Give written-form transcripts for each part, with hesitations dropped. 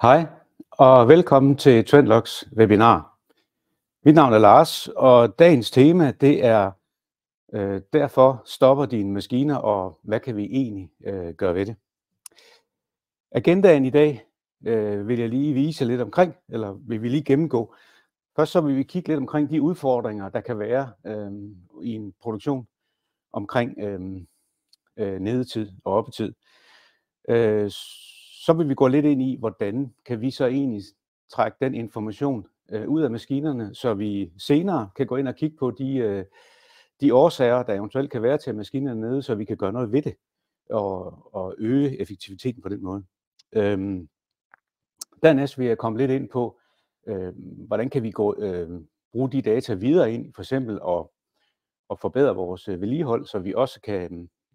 Hej og velkommen til Trendlocks webinar. Mit navn er Lars, og dagens tema det er derfor stopper dine maskiner, og hvad kan vi egentlig gøre ved det? Agendaen i dag vil jeg lige vise lidt omkring, eller vil vi lige gennemgå. Først så vil vi kigge lidt omkring de udfordringer, der kan være i en produktion omkring nedetid og oppetid. Så vil vi gå lidt ind i, hvordan kan vi så egentlig trække den information ud af maskinerne, så vi senere kan gå ind og kigge på de årsager, der eventuelt kan være til, at maskinerne er nede, så vi kan gøre noget ved det og øge effektiviteten på den måde. Dernæst vil jeg komme lidt ind på, hvordan kan vi bruge de data videre ind, for eksempel og forbedre vores vedligehold, så vi også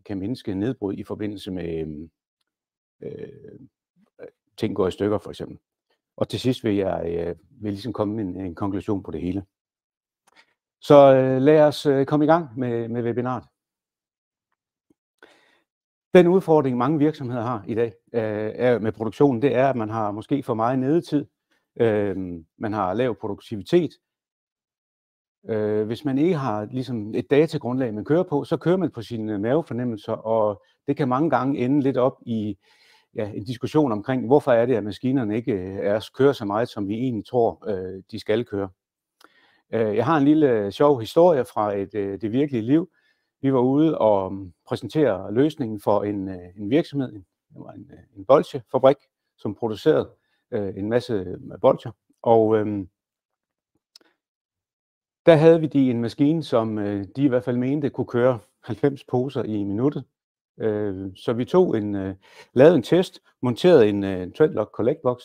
kan mindske nedbrud i forbindelse med ting går i stykker for eksempel. Og til sidst vil jeg ligesom komme med en konklusion på det hele. Så lad os komme i gang med webinaret. Den udfordring, mange virksomheder har i dag med produktionen, det er, at man har måske for meget nedetid. Man har lav produktivitet. Hvis man ikke har ligesom et datagrundlag, man kører på, så kører man på sine mavefornemmelser, og det kan mange gange ende lidt op i en diskussion omkring, hvorfor er det, at maskinerne ikke kører så meget, som vi egentlig tror, de skal køre. Jeg har en lille sjov historie fra det virkelige liv. Vi var ude og præsentere løsningen for en virksomhed. Det var en bolchefabrik, som producerede en masse bolcher. Og der havde vi en maskine, som de i hvert fald mente kunne køre 90 poser i minuttet. Så vi lavede en test, monterede en Trendlock Collect Box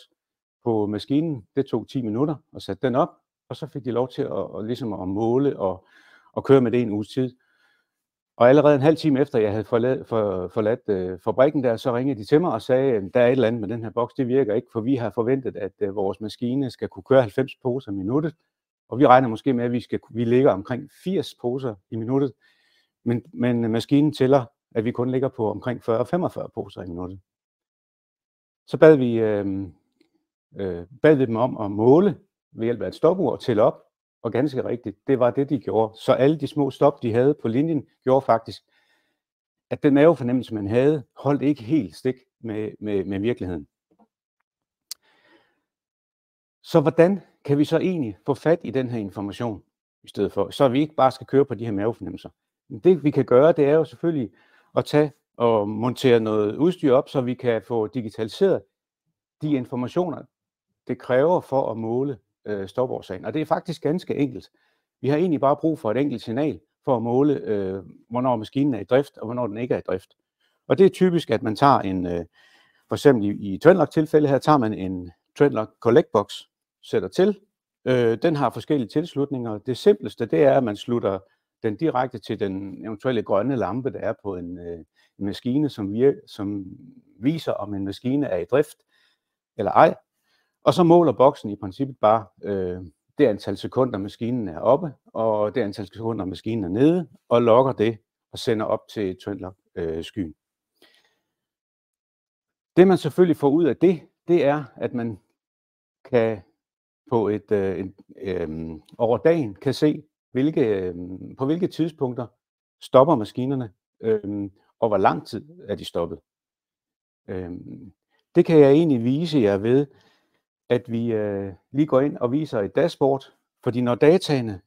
på maskinen. Det tog 10 minutter og satte den op, og så fik de lov til at måle og køre med det en uges tid. Og allerede en halv time efter jeg havde forladt fabrikken der, så ringede de til mig og sagde, der er et eller andet med den her boks, det virker ikke, for vi har forventet, at vores maskine skal kunne køre 90 poser i minuttet, og vi regner måske med, at vi ligger omkring 80 poser i minuttet, men maskinen tæller, at vi kun ligger på omkring 40-45 poser i minuttet. Så bad vi dem om at måle ved hjælp af et stopur og tælle op, og ganske rigtigt, det var det, de gjorde. Så alle de små stop, de havde på linjen, gjorde faktisk, at den mavefornemmelse, man havde, holdt ikke helt stik med virkeligheden. Så hvordan kan vi så egentlig få fat i den her information, i stedet for, så vi ikke bare skal køre på de her mavefornemmelser? Det vi kan gøre, det er jo selvfølgelig at tage og montere noget udstyr op, så vi kan få digitaliseret de informationer, det kræver for at måle stopårsagen. Og det er faktisk ganske enkelt. Vi har egentlig bare brug for et enkelt signal for at måle, hvornår maskinen er i drift, og hvornår den ikke er i drift. Og det er typisk, at man tager for eksempel i Trendlock-tilfælde her, tager man en Trendlock Collect Box, sætter til. Den har forskellige tilslutninger. Det simpleste, det er, at man slutter den direkte til den eventuelle grønne lampe, der er på en maskine, som viser, om en maskine er i drift eller ej. Og så måler boksen i princippet bare det antal sekunder, maskinen er oppe, og det antal sekunder, maskinen er nede, og logger det og sender op til Trendlock-skyen. Det man selvfølgelig får ud af det er, at man kan på over dagen kan se, på hvilke tidspunkter stopper maskinerne, og hvor lang tid er de stoppet. Det kan jeg egentlig vise jer ved, at vi lige går ind og viser et dashboard, fordi når dataene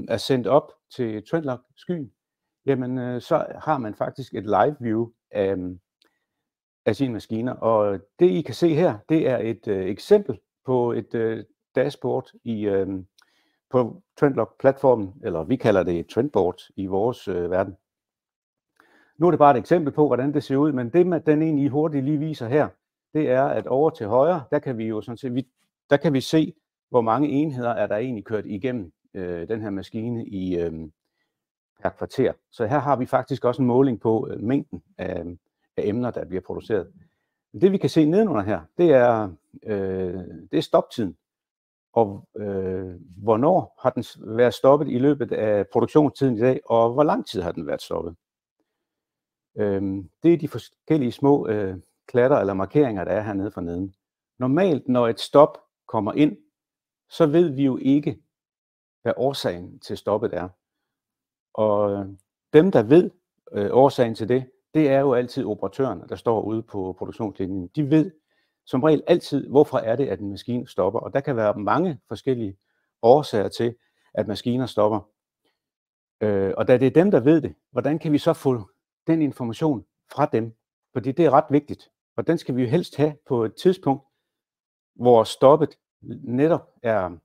er sendt op til Trendlock-skyen, jamen så har man faktisk et live view af sine maskiner. Og det I kan se her, det er et eksempel på et dashboard på Trendlock-platformen, eller vi kalder det et trendboard i vores verden. Nu er det bare et eksempel på, hvordan det ser ud, men det den egentlig hurtigt lige viser her, det er, at over til højre, der kan vi jo sådan set, der kan vi se, hvor mange enheder er der egentlig kørt igennem den her maskine per kvarter. Så her har vi faktisk også en måling på mængden af emner, der bliver produceret. Det vi kan se nedenunder her, det er stoptiden. Og hvornår har den været stoppet i løbet af produktionstiden i dag, og hvor lang tid har den været stoppet. Det er de forskellige små klatter eller markeringer, der er hernede for neden. Normalt, når et stop kommer ind, så ved vi jo ikke, hvad årsagen til stoppet er. Og dem, der ved årsagen til det, det er jo altid operatørerne, der står ude på produktionslinjen. De ved som regel altid, hvorfor er det, at en maskine stopper. Og der kan være mange forskellige årsager til, at maskiner stopper. Og da det er dem, der ved det, hvordan kan vi så få den information fra dem? Fordi det er ret vigtigt. Og den skal vi jo helst have på et tidspunkt, hvor stoppet netop er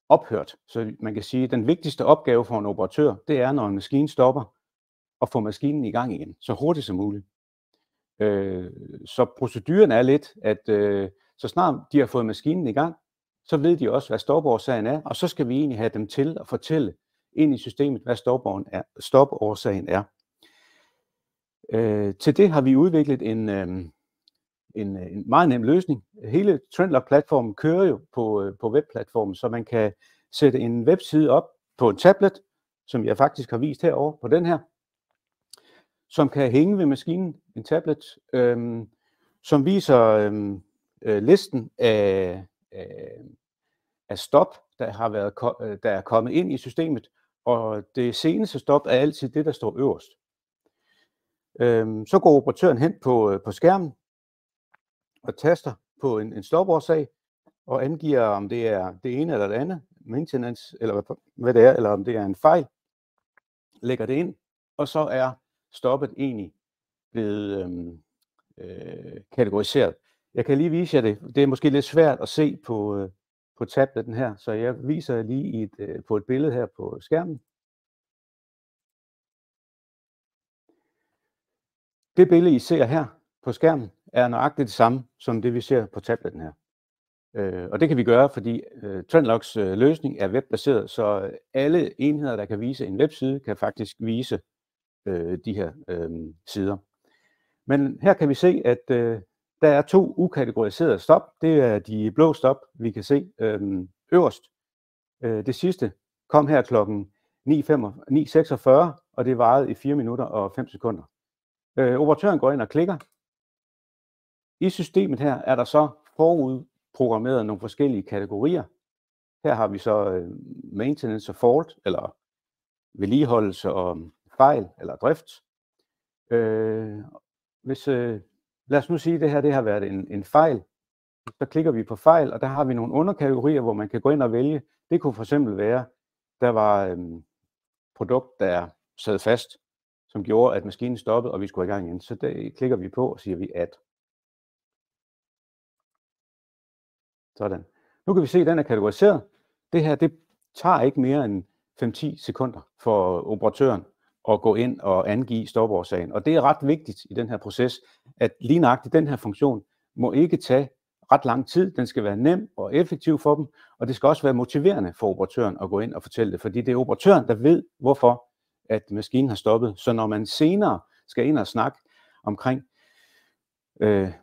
ophørt. Så man kan sige, at den vigtigste opgave for en operatør, det er, når en maskine stopper, at få maskinen i gang igen, så hurtigt som muligt. Så proceduren er lidt, at så snart de har fået maskinen i gang, så ved de også, hvad stopårsagen er, og så skal vi egentlig have dem til at fortælle ind i systemet, hvad stopårsagen er. Til det har vi udviklet en meget nem løsning. Hele Trendlock-platformen kører jo på webplatformen, så man kan sætte en webside op på en tablet, som jeg faktisk har vist herovre på den her, som kan hænge ved maskinen, en tablet, som viser listen af stop, der er kommet ind i systemet, og det seneste stop er altid det, der står øverst. Så går operatøren hen på skærmen og taster på en stopårsag og angiver, om det er det ene eller det andet, maintenance, eller hvad det er, eller om det er en fejl, lægger det ind, og så er stoppet egentlig blevet kategoriseret. Jeg kan lige vise jer det. Det er måske lidt svært at se på tabletten her, så jeg viser lige på et billede her på skærmen. Det billede, I ser her på skærmen, er nøjagtigt det samme som det, vi ser på tabletten her. Og det kan vi gøre, fordi Trendlocks løsning er webbaseret, så alle enheder, der kan vise en webside, kan faktisk vise de her sider. Men her kan vi se, at der er 2 ukategoriserede stop. Det er de blå stop, vi kan se øverst. Det sidste kom her klokken 9.46, og det varede i 4 minutter og 5 sekunder. Operatøren går ind og klikker. I systemet her er der så forudprogrammeret nogle forskellige kategorier. Her har vi så maintenance og fault, eller vedligeholdelse og fejl eller drift. Lad os nu sige, at det her har været en fejl. Så klikker vi på fejl, og der har vi nogle underkategorier, hvor man kan gå ind og vælge. Det kunne for eksempel være, der var produkt, der sad fast, som gjorde, at maskinen stoppede, og vi skulle i gang igen. Så det klikker vi på, og siger vi add. Sådan. Nu kan vi se, at den er kategoriseret. Det her, det tager ikke mere end 5-10 sekunder for operatøren at gå ind og angive stopårsagen. Og det er ret vigtigt i den her proces, at lige nøjagtigt den her funktion må ikke tage ret lang tid. Den skal være nem og effektiv for dem, og det skal også være motiverende for operatøren at gå ind og fortælle det, fordi det er operatøren, der ved, hvorfor at maskinen har stoppet. Så når man senere skal ind og snakke omkring,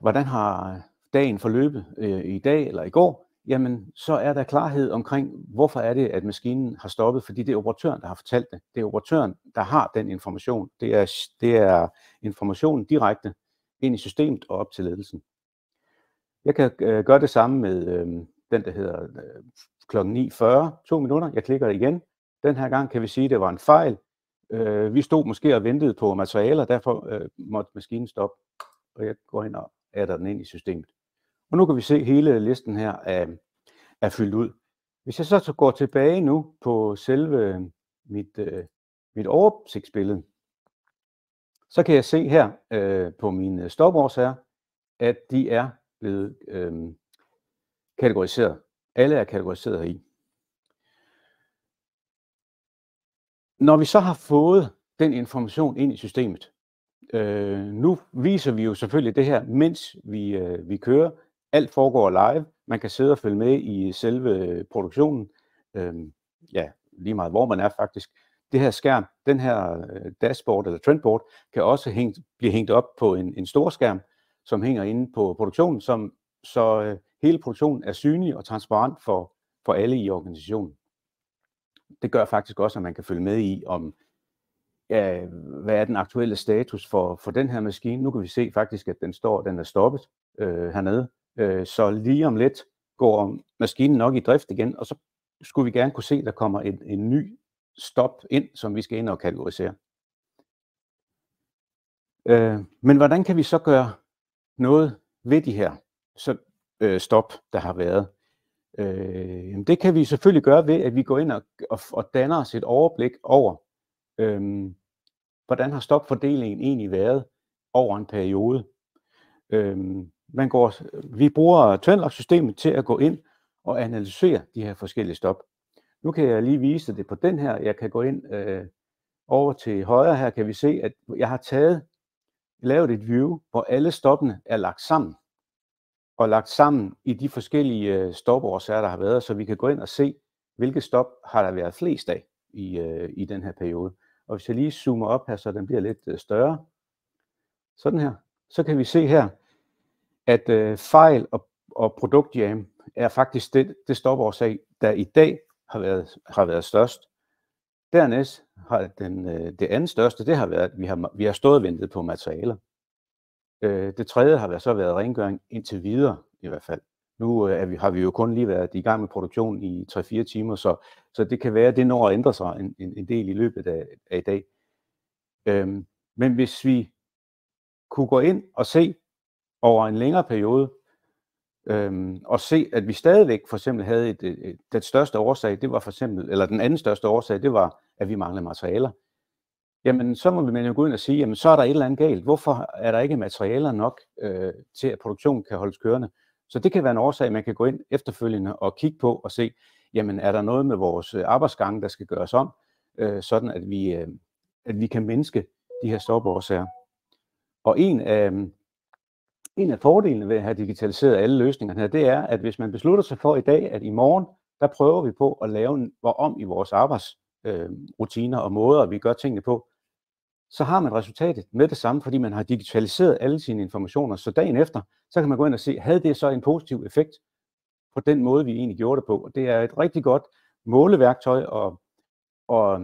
hvordan har dagen forløbet i dag eller i går, jamen så er der klarhed omkring, hvorfor er det, at maskinen har stoppet, fordi det er operatøren, der har fortalt det. Det er operatøren, der har den information. Det er informationen direkte ind i systemet og op til ledelsen. Jeg kan gøre det samme med den, der hedder klokken 9.40, 2 minutter. Jeg klikker igen. Den her gang kan vi sige, at det var en fejl. Vi stod måske og ventede på materialer, derfor måtte maskinen stoppe. Og jeg går ind og adder den ind i systemet. Og nu kan vi se, at hele listen her er fyldt ud. Hvis jeg så går tilbage nu på selve mit oversigtsbillede, så kan jeg se her på mine stopårsager, at de er blevet kategoriseret. Alle er kategoriseret heri. Når vi så har fået den information ind i systemet, nu viser vi jo selvfølgelig det her, mens vi kører. Alt foregår live. Man kan sidde og følge med i selve produktionen. Ja, lige meget hvor man er faktisk. Det her skærm, den her dashboard eller trendboard, kan også blive hængt op på en stor skærm, som hænger inde på produktionen, så hele produktionen er synlig og transparent for alle i organisationen. Det gør faktisk også, at man kan følge med i, om hvad er den aktuelle status for den her maskine. Nu kan vi se faktisk, at den er stoppet hernede. Så lige om lidt går maskinen nok i drift igen, og så skulle vi gerne kunne se, at der kommer en ny stop ind, som vi skal ind og kategorisere. Men hvordan kan vi så gøre noget ved de her stop, der har været? Det kan vi selvfølgelig gøre ved, at vi går ind og danner os et overblik over, hvordan har stopfordelingen egentlig været over en periode. Vi bruger TwinLock-systemet til at gå ind og analysere de her forskellige stop. Nu kan jeg lige vise det på den her. Jeg kan gå ind over til højre. Her kan vi se, at jeg har lavet et view, hvor alle stoppene er lagt sammen i de forskellige stopårsager, der har været, så vi kan gå ind og se, hvilke stop har der været flest af i den her periode. Og hvis jeg lige zoomer op her, så den bliver lidt større, sådan her, så kan vi se her, at fejl og produktjam er faktisk det stopårsag, der i dag har været størst. Dernæst har det andet største, det har været, at vi har stået og ventet på materialer. Det tredje har så været rengøring indtil videre i hvert fald. Nu har vi jo kun lige været i gang med produktion i 3-4 timer, så det kan være, at det når at ændre sig en del i løbet af i dag. Men hvis vi kunne gå ind og se over en længere periode, og se, at vi stadigvæk for eksempel havde den største årsag, det var for eksempel, eller den anden største årsag, det var, at vi manglede materialer. Jamen, så må man jo gå ind og sige, jamen, så er der et eller andet galt. Hvorfor er der ikke materialer nok til, at produktionen kan holdes kørende? Så det kan være en årsag, man kan gå ind efterfølgende og kigge på og se, jamen, er der noget med vores arbejdsgange, der skal gøres om, sådan at vi kan mindske de her stopårsager. Og en af fordelene ved at have digitaliseret alle løsningerne her, det er, at hvis man beslutter sig for i dag, at i morgen, der prøver vi på at lave om i vores arbejdsrutiner og måder, vi gør tingene på, så har man resultatet med det samme, fordi man har digitaliseret alle sine informationer. Så dagen efter, så kan man gå ind og se, havde det så en positiv effekt på den måde, vi egentlig gjorde det på. Og det er et rigtig godt måleværktøj og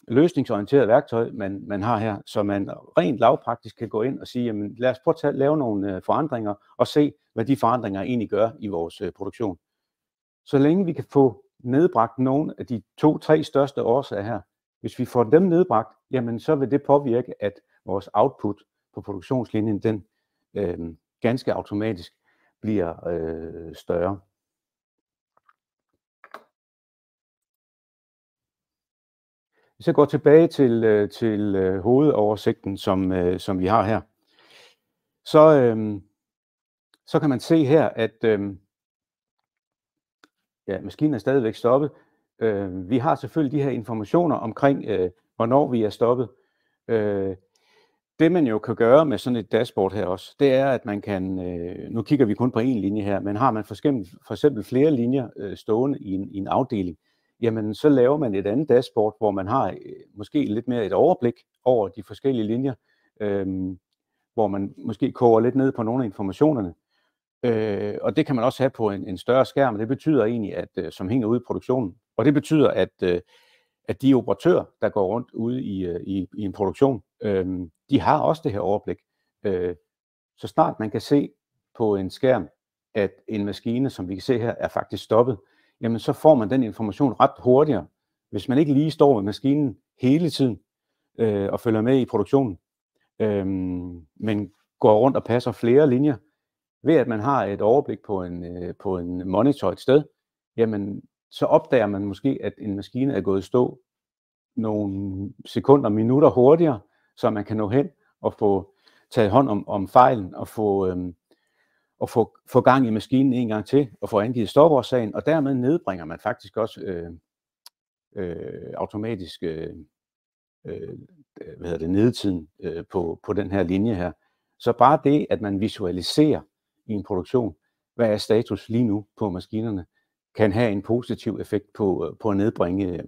løsningsorienteret værktøj, man har her, så man rent lavpraktisk kan gå ind og sige, jamen, lad os prøve at lave nogle forandringer og se, hvad de forandringer egentlig gør i vores produktion. Så længe vi kan få nedbragt nogle af de 2-3 største årsager her, hvis vi får dem nedbragt, jamen så vil det påvirke, at vores output på produktionslinjen, den ganske automatisk bliver større. Hvis jeg går tilbage til hovedoversigten, som vi har her, så kan man se her, at maskinen er stadigvæk stoppet. Vi har selvfølgelig de her informationer omkring, hvornår vi er stoppet. Det man jo kan gøre med sådan et dashboard her også, det er, at man kan, nu kigger vi kun på en linje her, men har man for eksempel flere linjer stående i en afdeling, jamen så laver man et andet dashboard, hvor man har måske lidt mere et overblik over de forskellige linjer, hvor man måske koger lidt ned på nogle af informationerne. Og det kan man også have på en større skærm, og det betyder egentlig, at som hænger ude i produktionen. Og det betyder, at de operatører, der går rundt ude i en produktion, de har også det her overblik. Så snart man kan se på en skærm, at en maskine, som vi kan se her, er faktisk stoppet, jamen så får man den information ret hurtigere. Hvis man ikke lige står med maskinen hele tiden og følger med i produktionen, men går rundt og passer flere linjer, ved at man har et overblik på en monitor et sted, jamen så opdager man måske, at en maskine er gået i stå nogle sekunder, minutter hurtigere, så man kan nå hen og få taget hånd om fejlen og få gang i maskinen en gang til og få angivet stopårsagen, og dermed nedbringer man faktisk også automatisk nedetiden på den her linje her. Så bare det, at man visualiserer i en produktion, hvad er status lige nu på maskinerne, kan have en positiv effekt på at nedbringe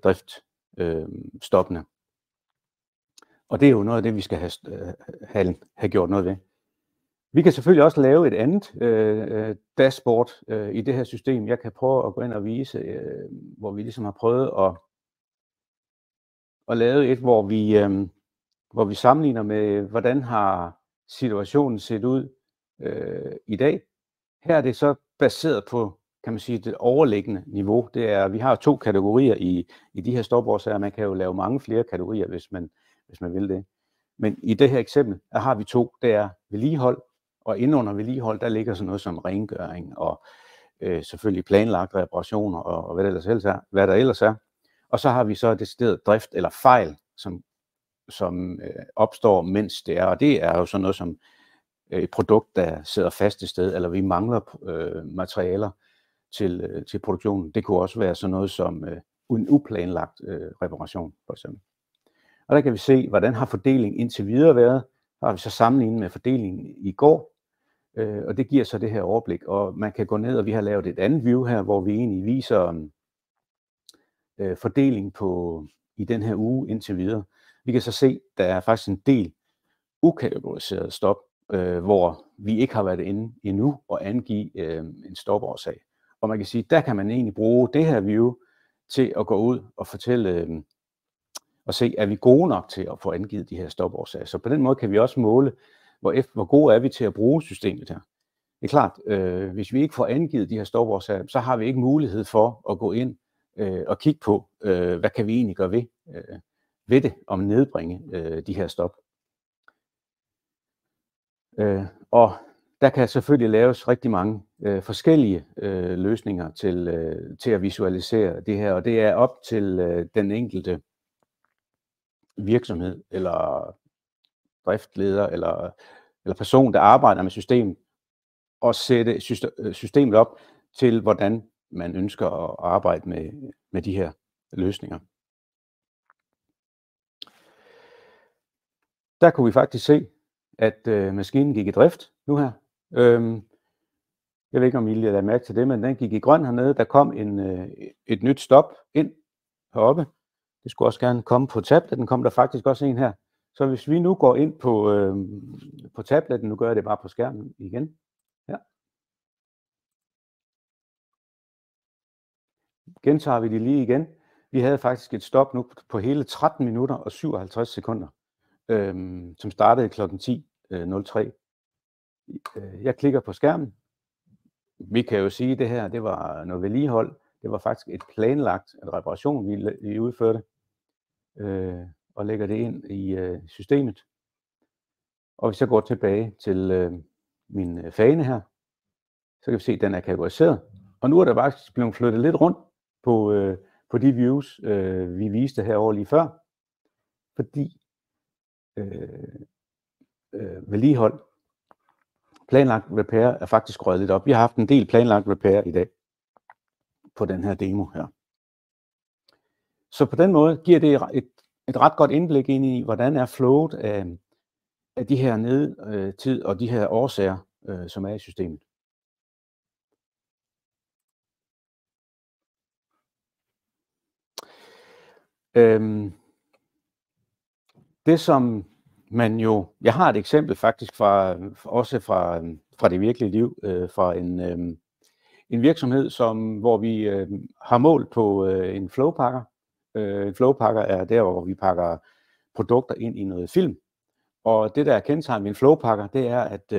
driftstoppene. Og det er jo noget af det, vi skal have gjort noget ved. Vi kan selvfølgelig også lave et andet dashboard i det her system. Jeg kan prøve at gå ind og vise, hvor vi ligesom har prøvet at lave et, hvor vi sammenligner med, hvordan har situationen set ud i dag. Her er det så baseret på, kan man sige, det overliggende niveau. Det er, vi har 2 kategorier i de her stopårsager. Man kan jo lave mange flere kategorier, hvis man vil det. Men i det her eksempel, der har vi 2. Det er vedligehold, og indenunder vedligehold, der ligger sådan noget som rengøring og selvfølgelig planlagt reparationer og hvad der ellers er. Og så har vi så decideret drift eller fejl, som opstår, mens det er. Og det er jo sådan noget som et produkt, der sidder fast et sted, eller vi mangler materialer til produktionen. Det kunne også være sådan noget som en uplanlagt reparation, for eksempel. Og der kan vi se, hvordan har fordelingen indtil videre været. Der har vi så sammenlignet med fordelingen i går, og det giver så det her overblik. Og man kan gå ned, og vi har lavet et andet view her, hvor vi egentlig viser fordeling i den her uge indtil videre. Vi kan så se, at der er faktisk en del ukategoriseret stop, hvor vi ikke har været inde endnu og angive en stopårsag. Og man kan sige, der kan man egentlig bruge det her view til at gå ud og fortælle og se, er vi gode nok til at få angivet de her stopårsager. Så på den måde kan vi også måle, hvor gode er vi til at bruge systemet her. Det er klart, hvis vi ikke får angivet de her stopårsager, så har vi ikke mulighed for at gå ind og kigge på, hvad kan vi egentlig gøre ved det, om nedbringe de her stop. Og der kan selvfølgelig laves rigtig mange forskellige løsninger til at visualisere det her, og det er op til den enkelte virksomhed eller driftleder eller person, der arbejder med systemet, og sætte systemet op til, hvordan man ønsker at arbejde med de her løsninger. Der kunne vi faktisk se, at maskinen gik i drift nu her. Jeg ved ikke, om I lige har mærke til det, men den gik i grøn hernede. Der kom et nyt stop ind heroppe. Det skulle også gerne komme på tabletten. Kom der faktisk også en her. Så hvis vi nu går ind på tabletten, nu gør jeg det bare på skærmen igen. Ja. Gentager vi det lige igen. Vi havde faktisk et stop nu på hele 13 minutter og 57 sekunder, som startede kl. 10.03. Jeg klikker på skærmen. Vi kan jo sige, at det her, det var noget vedligehold. Det var faktisk et planlagt reparation, vi udførte, og lægger det ind i systemet. Og hvis jeg går tilbage til min fane her, så kan vi se, at den er kategoriseret. Og nu er der faktisk blevet flyttet lidt rundt på de views, vi viste herovre lige før. Fordi vedligehold, planlagt repair er faktisk røget lidt op. Vi har haft en del planlagt repair i dag på den her demo her. Så på den måde giver det et ret godt indblik ind i, hvordan er flowet af de her nedtid og de her årsager, som er i systemet. Det som man jo, jeg har et eksempel faktisk fra det virkelige liv, fra en virksomhed, hvor vi har målt på en flowpakker. En flowpakker er der, hvor vi pakker produkter ind i noget film. Og det, der er kendetegnet ved en flowpakker, det er, at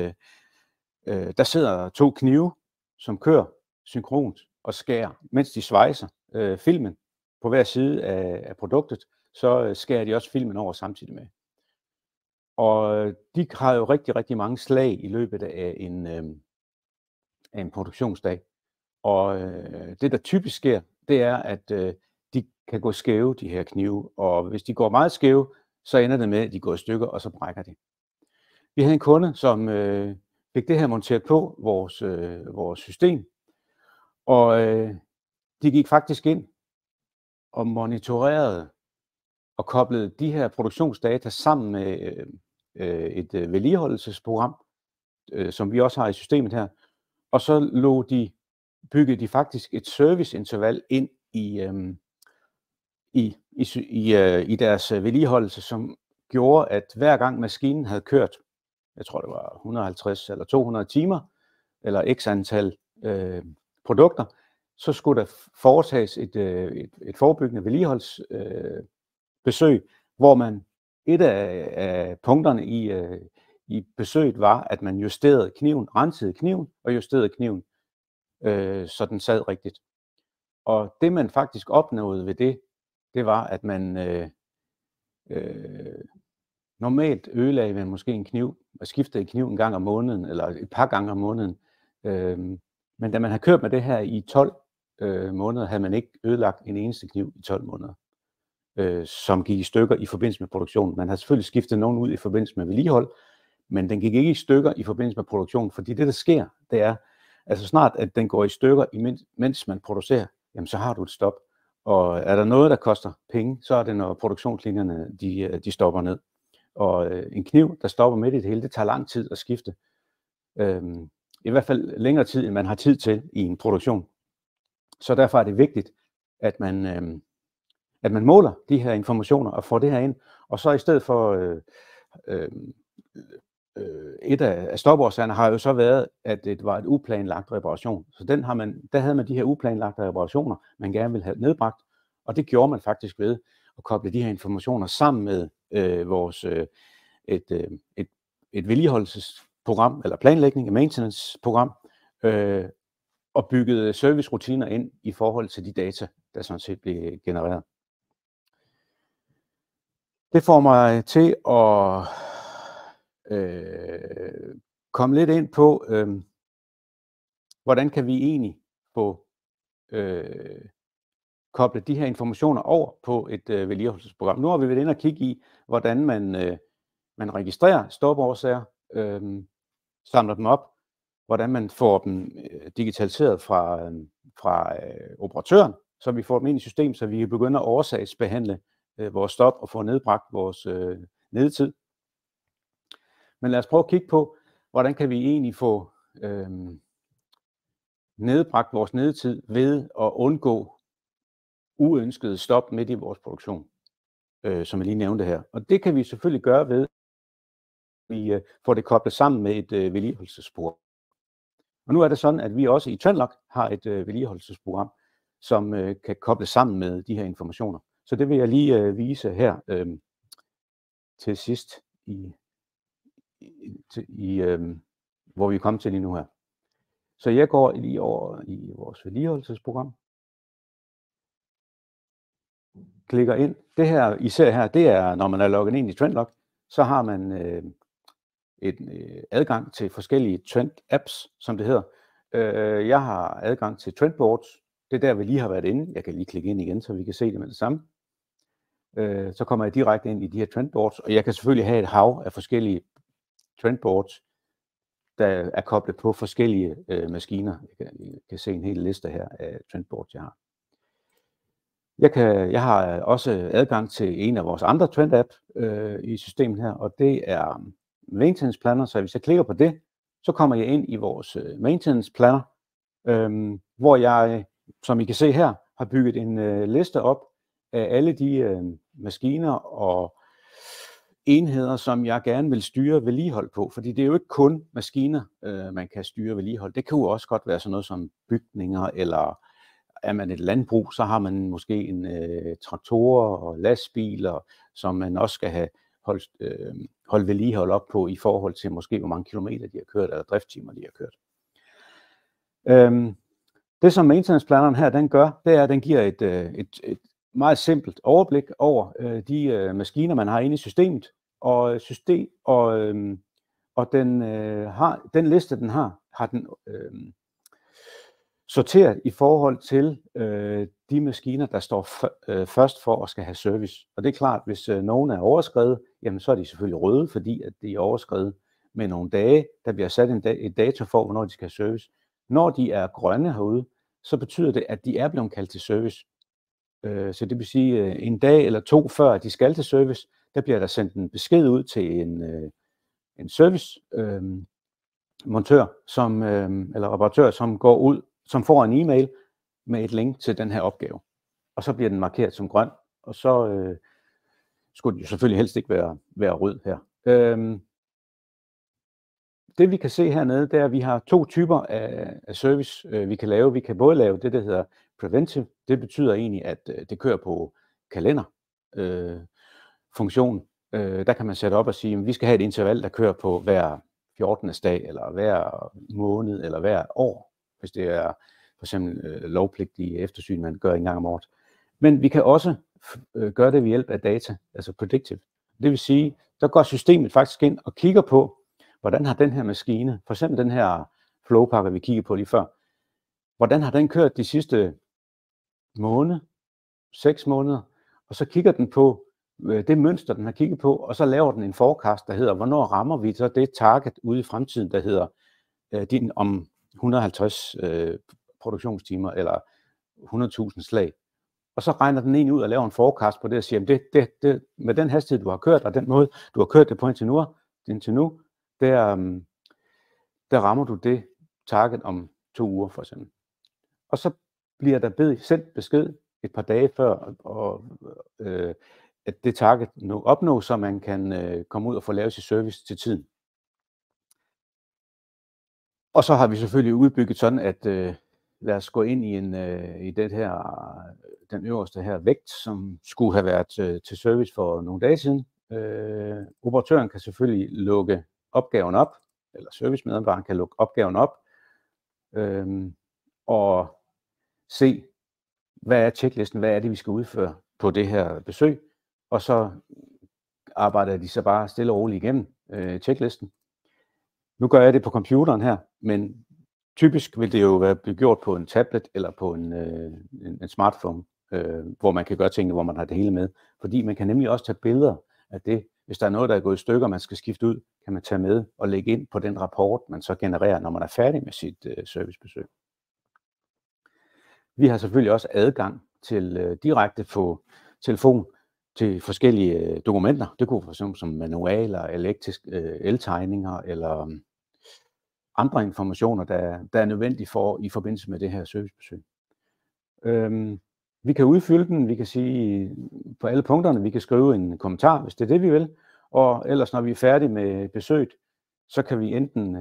der sidder 2 knive, som kører synkront og skærer, mens de svejser filmen på hver side af produktet, så skærer de også filmen over samtidig med. Og de har jo rigtig, rigtig mange slag i løbet af en produktionsdag. Og det, der typisk sker, det er, at de kan gå skæve, de her knive. Og hvis de går meget skæve, så ender det med, at de går i stykker, og så brækker de. Vi havde en kunde, som fik det her monteret på vores system. Og de gik faktisk ind og monitorerede og koblede de her produktionsdata sammen med et vedligeholdelsesprogram, som vi også har i systemet her. Og så byggede de faktisk et serviceinterval ind i deres vedligeholdelse, som gjorde, at hver gang maskinen havde kørt, jeg tror det var 150 eller 200 timer, eller x antal produkter, så skulle der foretages et forebyggende vedligeholdsbesøg, hvor man et af punkterne i besøget var, at man justerede kniven, rensede kniven og justerede kniven, så den sad rigtigt. Og det man faktisk opnåede ved det var, at man normalt ødelagde man måske en kniv og skiftede kniv en gang om måneden, eller et par gange om måneden. Men da man har kørt med det her i 12 måneder, havde man ikke ødelagt en eneste kniv i 12 måneder, som gik i stykker i forbindelse med produktionen. Man har selvfølgelig skiftet nogen ud i forbindelse med vedligehold, men den gik ikke i stykker i forbindelse med produktionen, fordi det, der sker, det er, altså snart at den går i stykker, mens man producerer, jamen så har du et stop. Og er der noget, der koster penge, så er det, når produktionslinjerne de stopper ned. Og en kniv, der stopper midt i det hele, det tager lang tid at skifte. I hvert fald længere tid, end man har tid til i en produktion. Så derfor er det vigtigt, at man måler de her informationer og får det her ind. Og så i stedet for et af stopårsagerne har jo så været, at det var et uplanlagt reparation. Så der havde man de her uplanlagte reparationer, man gerne ville have nedbragt. Og det gjorde man faktisk ved at koble de her informationer sammen med vores et vedligeholdelsesprogram, eller planlægning, et maintenance-program, og byggede servicerutiner ind i forhold til de data, der sådan set blev genereret. Det får mig til at komme lidt ind på, hvordan kan vi egentlig få koblet de her informationer over på et vedligeholdelsesprogram. Nu har vi været inde og kigge i, hvordan man registrerer stopårsager, samler dem op, hvordan man får dem digitaliseret fra operatøren, så vi får dem ind i systemet, så vi kan begynde at årsagsbehandle vores stop og få nedbragt vores nedetid. Men lad os prøve at kigge på, hvordan kan vi egentlig få nedbragt vores nedetid ved at undgå uønskede stop midt i vores produktion, som jeg lige nævnte her. Og det kan vi selvfølgelig gøre ved, at vi får det koblet sammen med et vedligeholdelsesprogram. Og nu er det sådan, at vi også i Trendlock har et vedligeholdelsesprogram, som kan kobles sammen med de her informationer. Så det vil jeg lige vise her til sidst, hvor vi er kommet til lige nu her. Så jeg går lige over i vores vedligeholdelsesprogram. Klikker ind. Det her, I ser her, det er, når man er logget ind i Trendlock, så har man adgang til forskellige trend-apps, som det hedder. Jeg har adgang til Trendboards. Det er der, vi lige har været inde. Jeg kan lige klikke ind igen, så vi kan se det med det samme. Så kommer jeg direkte ind i de her Trendboards, og jeg kan selvfølgelig have et hav af forskellige Trendboards, der er koblet på forskellige maskiner. Jeg kan se en hel liste her af Trendboards, jeg har. Jeg har også adgang til en af vores andre Trend-app i systemet her, og det er Maintenance Planner. Så hvis jeg klikker på det, så kommer jeg ind i vores Maintenance Planner, hvor jeg, som I kan se her, har bygget en liste op af alle de maskiner og enheder, som jeg gerne vil styre vedligehold på. Fordi det er jo ikke kun maskiner, man kan styre vedligehold. Det kan jo også godt være sådan noget som bygninger, eller er man et landbrug, så har man måske en traktorer og lastbiler, som man også skal have holdt vedligehold op på i forhold til måske hvor mange kilometer de har kørt, eller drifttimer de har kørt. Det som maintenance-planneren her, den gør, det er, at den giver et meget simpelt overblik over de maskiner, man har inde i systemet, og den liste, den har den sorteret i forhold til de maskiner, der står først for at skal have service. Og det er klart, hvis nogen er overskredet, jamen så er de selvfølgelig røde, fordi at de er overskredet med nogle dage. Der bliver sat et dato for, hvornår de skal have service. Når de er grønne herude, så betyder det, at de er blevet kaldt til service. Så det vil sige, en dag eller to før de skal til service, der bliver der sendt en besked ud til en service montør, eller reparatør, som går ud, som får en e-mail med et link til den her opgave. Og så bliver den markeret som grøn, og så skulle den jo selvfølgelig helst ikke være rød her. Det vi kan se hernede, det er, at vi har to typer af service, vi kan lave. Vi kan både lave det, der hedder preventive. Det betyder egentlig, at det kører på kalenderfunktion. Der kan man sætte op og sige, at vi skal have et interval, der kører på hver 14. dag, eller hver måned, eller hver år, hvis det er for eksempel lovpligtige eftersyn, man gør en gang om året. Men vi kan også gøre det ved hjælp af data, altså predictive. Det vil sige, der går systemet faktisk ind og kigger på, hvordan har den her maskine, for eksempel den her flowpakker, vi kiggede på lige før, hvordan har den kørt de sidste måned, 6 måneder, og så kigger den på det mønster, den har kigget på, og så laver den en forecast, der hedder, hvornår rammer vi så det target ude i fremtiden, der hedder om 150 produktionstimer eller 100.000 slag. Og så regner den egentlig ud og laver en forecast på det og siger, det, med den hastighed, du har kørt, og den måde, du har kørt det på indtil nu, der rammer du det target om 2 uger for eksempel. Og så bliver der sendt besked et par dage før, at det target opnås, så man kan komme ud og få lavet sit service til tiden. Og så har vi selvfølgelig udbygget sådan, at lad os gå ind i den øverste her vægt, som skulle have været til service for nogle dage siden. Operatøren kan selvfølgelig lukke opgaven op, eller servicemedarbejderen kan lukke opgaven op, og se, hvad er checklisten, hvad er det, vi skal udføre på det her besøg, og så arbejder de så bare stille og roligt igennem checklisten. Nu gør jeg det på computeren her, men typisk vil det jo være gjort på en tablet eller på en smartphone, hvor man kan gøre tingene, hvor man har det hele med. Fordi man kan nemlig også tage billeder af det. Hvis der er noget, der er gået i stykker, man skal skifte ud, kan man tage med og lægge ind på den rapport, man så genererer, når man er færdig med sit servicebesøg. Vi har selvfølgelig også adgang til direkte på telefon til forskellige dokumenter. Det kunne f.eks. som manualer, eltegninger eller andre informationer, der er nødvendige i forbindelse med det her servicebesøg. Vi kan udfylde den, vi kan sige på alle punkterne, vi kan skrive en kommentar, hvis det er det, vi vil. Og ellers, når vi er færdige med besøget, så kan vi enten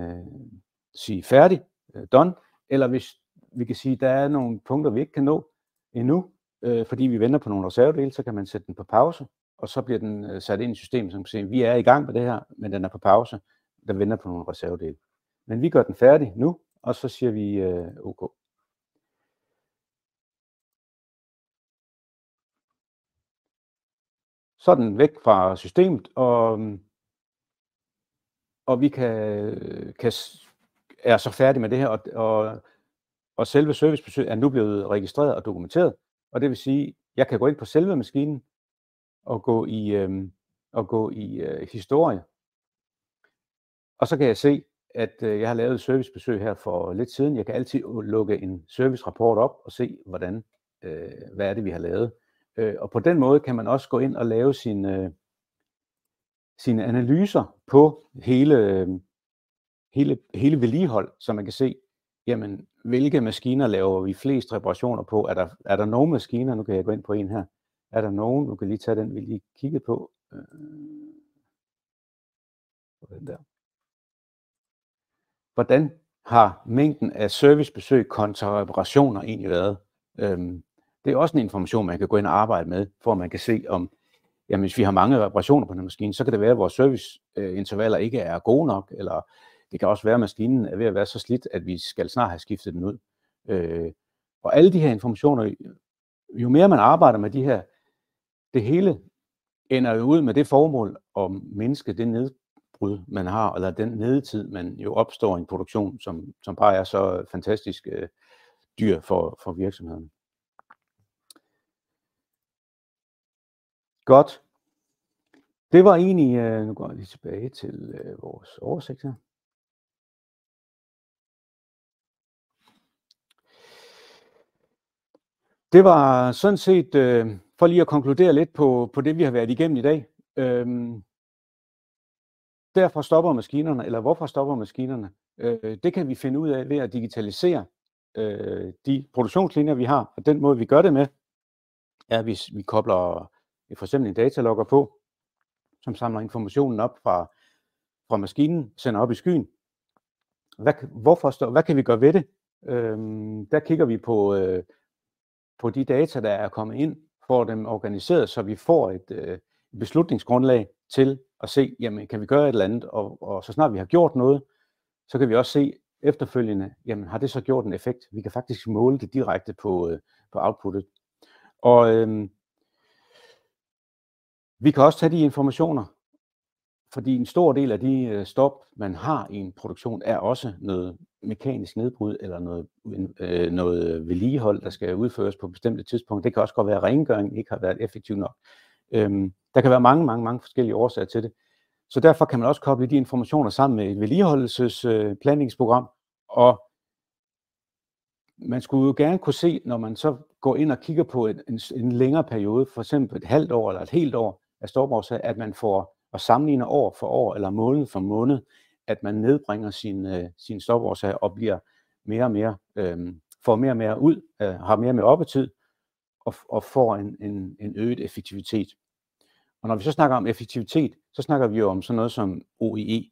sige færdig, done, eller hvis vi kan sige, der er nogle punkter, vi ikke kan nå endnu, fordi vi venter på nogle reservedele, så kan man sætte den på pause, og så bliver den sat ind i systemet, som kan sige, vi er i gang med det her, men den er på pause, der venter på nogle reservedele. Men vi gør den færdig nu, og så siger vi OK. Så er den væk fra systemet, og vi er så færdige med det her, og selve servicebesøget er nu blevet registreret og dokumenteret, og det vil sige, at jeg kan gå ind på selve maskinen og gå i historie, og så kan jeg se, at jeg har lavet et servicebesøg her for lidt siden. Jeg kan altid lukke en servicerapport op og se, hvad er det, vi har lavet. Og på den måde kan man også gå ind og lave sine analyser på hele vedligehold, så man kan se, jamen, hvilke maskiner laver vi flest reparationer på? Er der nogle maskiner, nu kan jeg gå ind på en her, er der nogen, nu kan jeg lige tage den, vi lige kiggede på. Den der. Hvordan har mængden af servicebesøg kontra reparationer egentlig været? Det er også en information, man kan gå ind og arbejde med, for at man kan se, om jamen, hvis vi har mange reparationer på den maskine, så kan det være, at vores serviceintervaller ikke er gode nok, eller det kan også være, at maskinen er ved at være så slidt, at vi skal snart have skiftet den ud. Og alle de her informationer, jo mere man arbejder med de her, det hele ender jo ud med det formål at mindske det nedbrud, man har, eller den nedetid, man jo opstår i en produktion, som bare er så fantastisk dyr for virksomhederne. Godt. Det var egentlig, nu går jeg lige tilbage til vores oversigt her. Det var sådan set, for lige at konkludere lidt på det, vi har været igennem i dag. Derfor stopper maskinerne, eller hvorfor stopper maskinerne? Det kan vi finde ud af ved at digitalisere de produktionslinjer, vi har. Og den måde, vi gør det med, er, hvis vi kobler for eksempel en datalogger på, som samler informationen op fra maskinen, sender op i skyen. Hvad kan vi gøre ved det? Der kigger vi på de data, der er kommet ind, får dem organiseret, så vi får beslutningsgrundlag til at se, jamen kan vi gøre et eller andet, og så snart vi har gjort noget, så kan vi også se efterfølgende, jamen har det så gjort en effekt? Vi kan faktisk måle det direkte på outputtet. Og vi kan også tage de informationer, fordi en stor del af de stop, man har i en produktion, er også noget mekanisk nedbrud eller noget vedligehold, der skal udføres på bestemte tidspunkter. Det kan også godt være, at rengøringen ikke har været effektiv nok. Der kan være mange forskellige årsager til det. Så derfor kan man også koble de informationer sammen med et vedligeholdelsesplanlægningsprogram, og man skulle jo gerne kunne se, når man så går ind og kigger på en længere periode, for eksempel et halvt år eller et helt år af stopårsag, at man får og sammenligner år for år eller måned for måned, at man nedbringer sin stopårsag og bliver mere og mere, får mere og mere ud, har mere og mere oppetid og får en øget effektivitet. Og når vi så snakker om effektivitet, så snakker vi jo om sådan noget som OEE,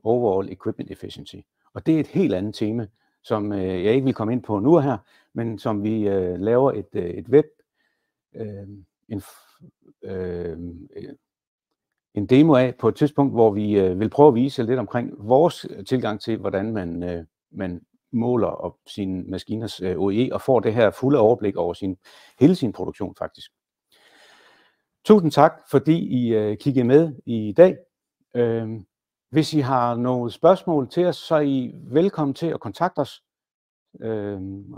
Overall Equipment Efficiency. Og det er et helt andet tema, som jeg ikke vil komme ind på nu her, men som vi laver et web, en demo af på et tidspunkt, hvor vi vil prøve at vise lidt omkring vores tilgang til, hvordan man måler sine maskiners OEE og får det her fulde overblik over hele sin produktion faktisk. Tusind tak, fordi I kiggede med i dag. Hvis I har nogle spørgsmål til os, så er I velkommen til at kontakte os.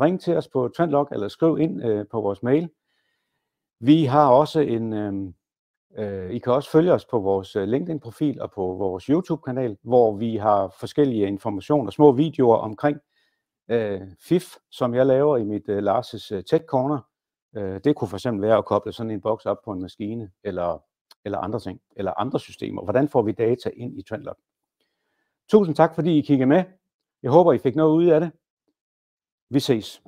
Ring til os på Trendlog eller skriv ind på vores mail. Vi har også I kan også følge os på vores LinkedIn-profil og på vores YouTube-kanal, hvor vi har forskellige informationer, små videoer omkring FIF, som jeg laver i mit Lars' Tech Corner. Det kunne for eksempel være at koble sådan en boks op på en maskine, eller andre ting, eller andre systemer. Hvordan får vi data ind i Trendlog? Tusind tak, fordi I kiggede med. Jeg håber, I fik noget ud af det. Vi ses.